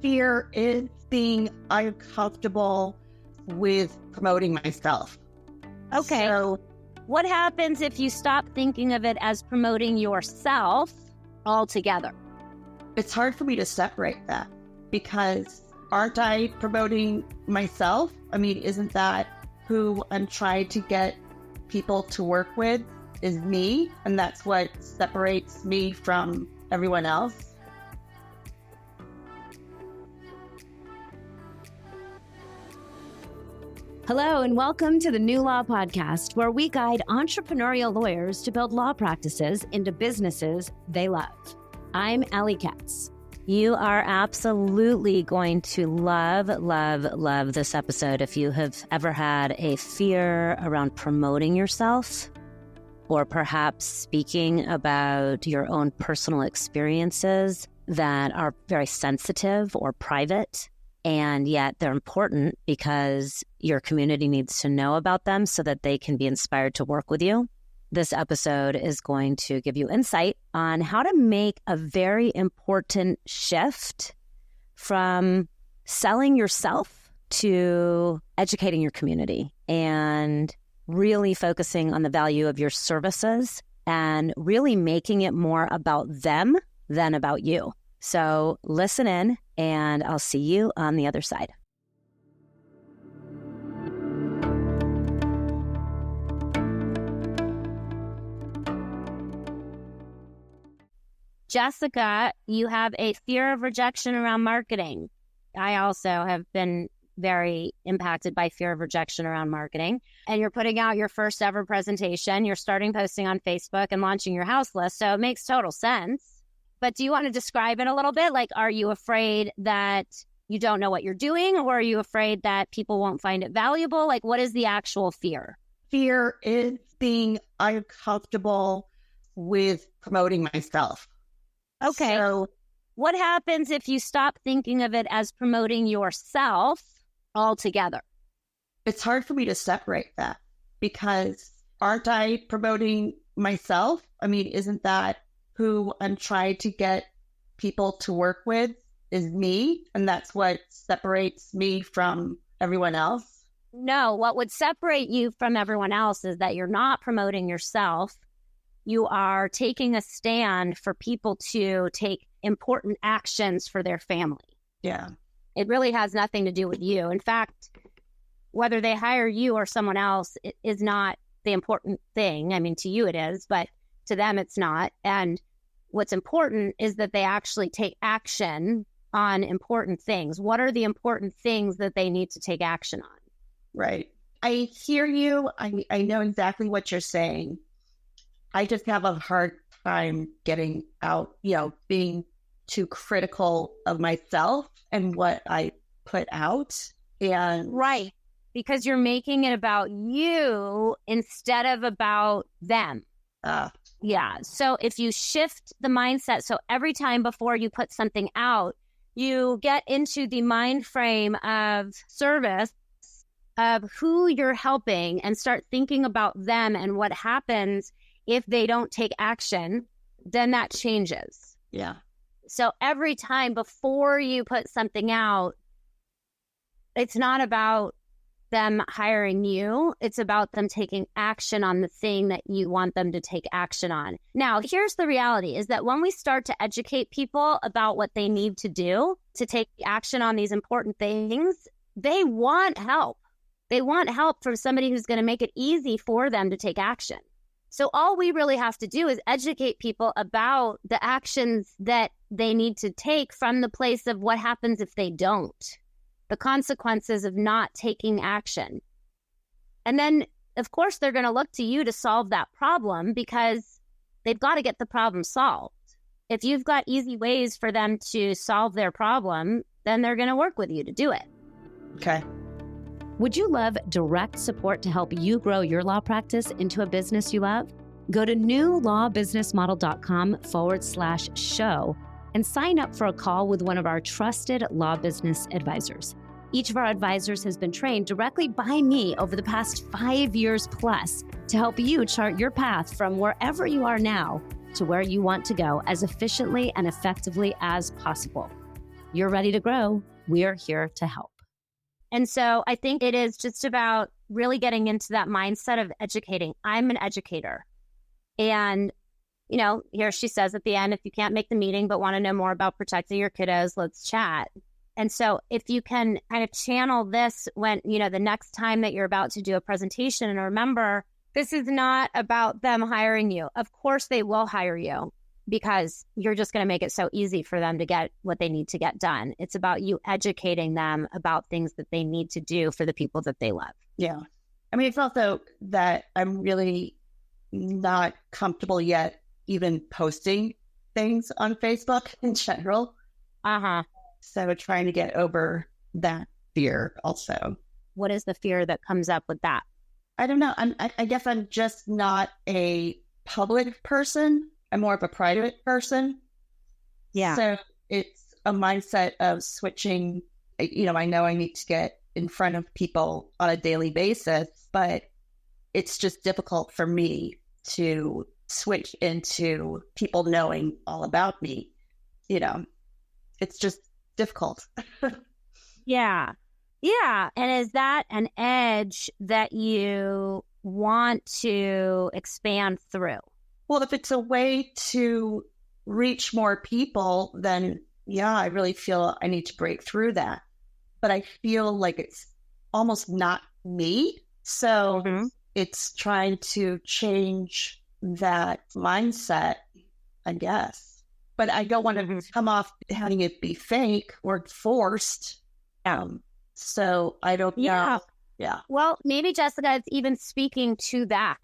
Fear is being uncomfortable with promoting myself. Okay. So what happens if you stop thinking of it as promoting yourself altogether? it's hard for me to separate that because aren't I promoting myself? I mean, isn't that who I'm trying to get people to work with is me? And that's what separates me from everyone else. Hello, and welcome to the NewLaw Podcast, where we guide entrepreneurial lawyers to build law practices into businesses they love. I'm Ali Katz. You are absolutely going to love this episode if you have ever had a fear around promoting yourself, or perhaps speaking about your own personal experiences that are very sensitive or private, and yet they're important because your community needs to know about them so that they can be inspired to work with you. This episode is going to give you insight on how to make a very important shift from selling yourself to educating your community and really focusing on the value of your services and really making it more about them than about you. So listen in, and I'll see you on the other side. Jessica, you have a fear of rejection around marketing. I also have been very impacted by fear of rejection around marketing. And you're putting out your first ever presentation. You're starting posting on Facebook and launching your house list. So it makes total sense. But do you want to describe it a little bit? Like, are you afraid that you don't know what you're doing? Or are you afraid that people won't find it valuable? Like, what is the actual fear? Fear is being uncomfortable with promoting myself. Okay. So what happens if you stop thinking of it as promoting yourself altogether? it's hard for me to separate that because aren't I promoting myself? I mean, isn't that who I'm trying to get people to work with is me? And that's what separates me from everyone else? No, what would separate you from everyone else is that you're not promoting yourself. You are taking a stand for people to take important actions for their family. Yeah. It really has nothing to do with you. In fact, whether they hire you or someone else, it is not the important thing. I mean, to you it is, but to them it's not. And what's important is that they actually take action on important things. What are the important things that they need to take action on? Right. I hear you. I know exactly what you're saying. I just have a hard time getting out, being too critical of myself and what I put out. And Right. Because you're making it about you instead of about them. Yeah. So if you shift the mindset, so every time before you put something out, you get into the mind frame of service of who you're helping and start thinking about them and what happens if they don't take action, then that changes. yeah. So every time before you put something out, it's not about them hiring you. It's about them taking action on the thing that you want them to take action on. Now, here's the reality is that when we start to educate people about what they need to do to take action on these important things, they want help. They want help from somebody who's going to make it easy for them to take action. So all we really have to do is educate people about the actions that they need to take from the place of what happens if they don't, the consequences of not taking action. And then, of course, they're going to look to you to solve that problem because they've got to get the problem solved. If you've got easy ways for them to solve their problem, then they're going to work with you to do it. Okay. Would you love direct support to help you grow your law practice into a business you love? Go to newlawbusinessmodel.com/show and sign up for a call with one of our trusted law business advisors. Each of our advisors has been trained directly by me over the past 5 years plus to help you chart your path from wherever you are now to where you want to go as efficiently and effectively as possible. You're ready to grow. We're here to help. And so I think it is just about really getting into that mindset of educating. I'm an educator. And, here she says at the end, if you can't make the meeting but want to know more about protecting your kiddos, let's chat. And so if you can kind of channel this when, the next time that you're about to do a presentation, and remember, this is not about them hiring you. Of course they will hire you because you're just going to make it so easy for them to get what they need to get done. It's about you educating them about things that they need to do for the people that they love. Yeah. I mean, it's also that I'm really not comfortable yet even posting things on Facebook in general. So trying to get over that fear also. What is the fear that comes up with that? I don't know. I guess I'm just not a public person. I'm more of a private person. Yeah. So it's a mindset of switching. I know I need to get in front of people on a daily basis, but it's just difficult for me to switch into people knowing all about me. It's just difficult. Yeah. And is that an edge that you want to expand through? Well, if it's a way to reach more people, then yeah, I really feel I need to break through that. But I feel like it's almost not me. So it's trying to change that mindset, I guess. But I don't want to come off having it be fake or forced. So I don't know. Yeah. Well, maybe Jessica is even speaking to that.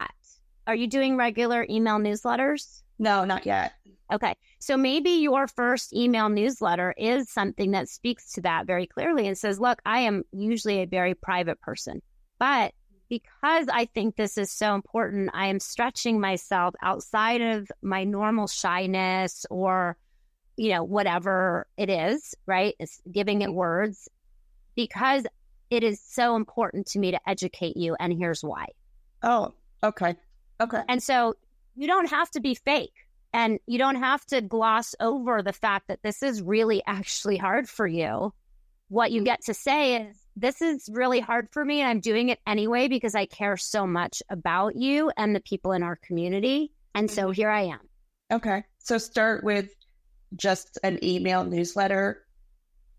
Are you doing regular email newsletters? No, not yet. Okay. So maybe your first email newsletter is something that speaks to that very clearly and says, look, I am usually a very private person, but because I think this is so important, I am stretching myself outside of my normal shyness or, whatever it is, right? It's giving it words because it is so important to me to educate you. And here's why. Oh, okay. And so you don't have to be fake and you don't have to gloss over the fact that this is really actually hard for you. What you get to say is, this is really hard for me and I'm doing it anyway because I care so much about you and the people in our community. And so here I am. Okay. So start with just an email newsletter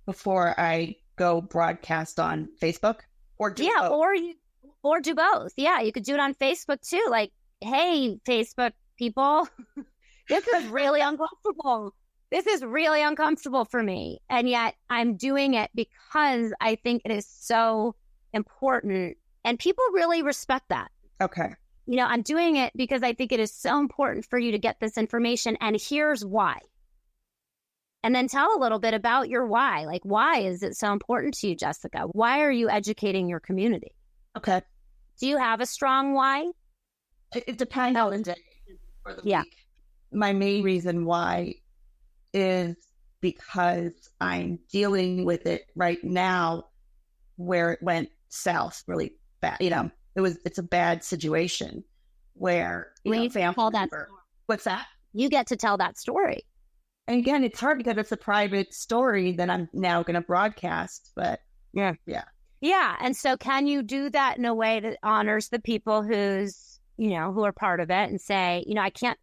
before I go broadcast on Facebook or do both. or do both. Yeah, you could do it on Facebook too. Like, hey, Facebook people, this is really uncomfortable. This is really uncomfortable for me. And yet I'm doing it because I think it is so important. And people really respect that. Okay. I'm doing it because I think it is so important for you to get this information. And here's why. And then tell a little bit about your why. Like, why is it so important to you, Jessica? Why are you educating your community? Okay. Do you have a strong why? It depends on the day or the week. My main reason why is because I'm dealing with it right now where it went south really bad. It's a bad situation where, family member. What's that? You get to tell that story. And again, it's hard because it's a private story that I'm now going to broadcast, but yeah. And so can you do that in a way that honors the people who are part of it and say,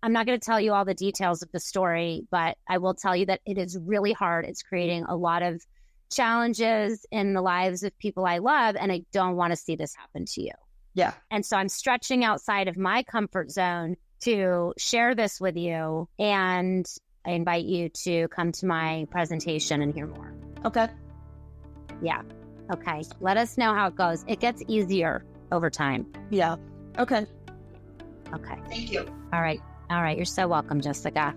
I'm not going to tell you all the details of the story, but I will tell you that it is really hard. It's creating a lot of challenges in the lives of people I love, and I don't want to see this happen to you. Yeah. And so I'm stretching outside of my comfort zone to share this with you, and I invite you to come to my presentation and hear more. Okay. Yeah. Okay. Let us know how it goes. It gets easier over time. Yeah. Okay. Okay. Thank you. All right. You're so welcome, Jessica.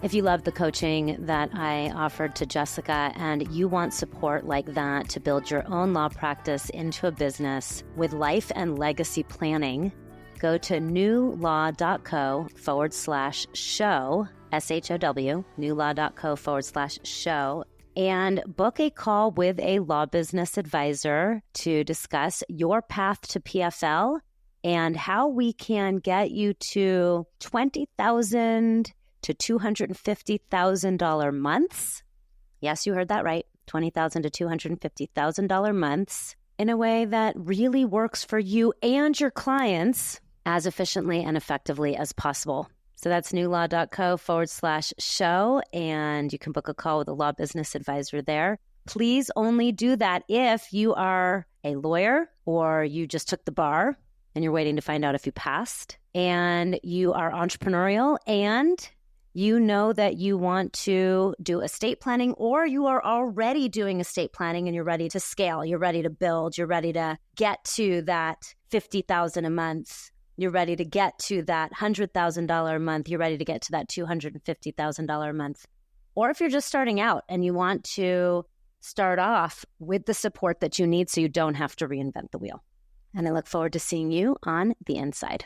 If you love the coaching that I offered to Jessica and you want support like that to build your own law practice into a business with life and legacy planning, go to newlaw.co/show, SHOW, newlaw.co/show, and book a call with a law business advisor to discuss your path to PFL and how we can get you to $20,000 to $250,000 months. Yes, you heard that right. $20,000 to $250,000 months in a way that really works for you and your clients as efficiently and effectively as possible. So that's newlaw.co/show, and you can book a call with a law business advisor there. Please only do that if you are a lawyer or you just took the bar and you're waiting to find out if you passed, and you are entrepreneurial and you know that you want to do estate planning, or you are already doing estate planning and you're ready to scale, you're ready to build, you're ready to get to that $50,000 a month. You're ready to get to that $100,000 a month. You're ready to get to that $250,000 a month. Or if you're just starting out and you want to start off with the support that you need so you don't have to reinvent the wheel. And I look forward to seeing you on the inside.